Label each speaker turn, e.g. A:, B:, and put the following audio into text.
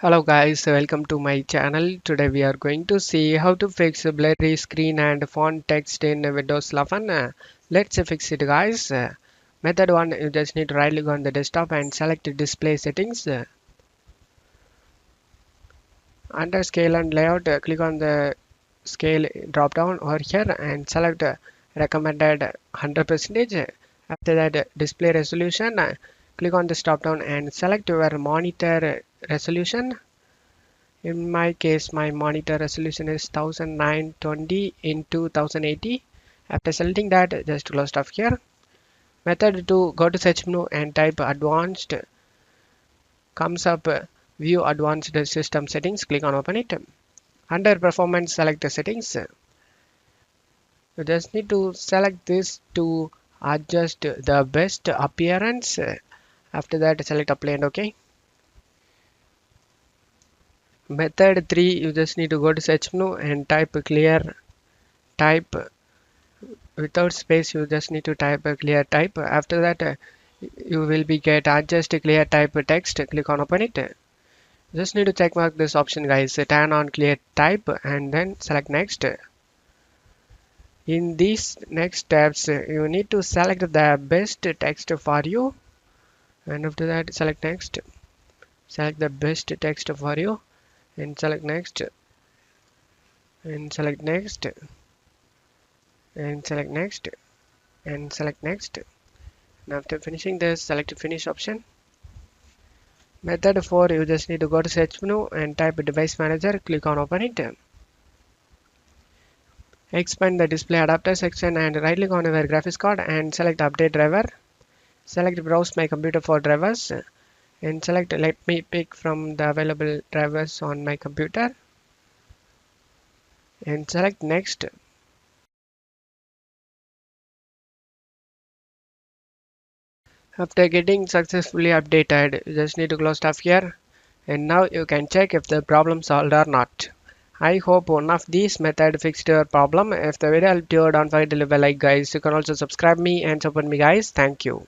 A: Hello guys, welcome to my channel. Today we are going to see how to fix blurry screen and font text in Windows 11. Let's fix it guys. Method 1, you just need to right click on the desktop and select display settings. Under scale and layout, click on the scale drop down over here and select recommended 100%. After that, display resolution, click on this drop down and select your monitor resolution. In my case, my monitor resolution is 1920 into 1080. After selecting that, just close stuff here. Method 2, go to search menu and type advanced. Comes up view advanced system settings. Click on open it. Under performance, select the settings. You just need to select this to adjust the best appearance. After that, select apply and OK. Method 3, you just need to go to search menu and type ClearType. Without space, you just need to type a ClearType. After that, you will be get adjust ClearType text. Click on open it. Just need to check mark this option guys. Turn on ClearType and then select next. In these next steps, you need to select the best text for you, and after that select next. Select the best text for you and select next and select next and select next and select next. And after finishing this, select finish option. Method 4, you just need to go to search menu and type device manager. Click on open it. Expand the display adapter section and right click on your graphics card and select update driver. Select browse my computer for drivers and select let me pick from the available drivers on my computer and select next. After getting successfully updated, you just need to close stuff here, and now you can check if the problem solved or not. I hope one of these methods fixed your problem. If the video helped you, don't forget to leave a like guys. You can also subscribe me and support me guys. Thank you.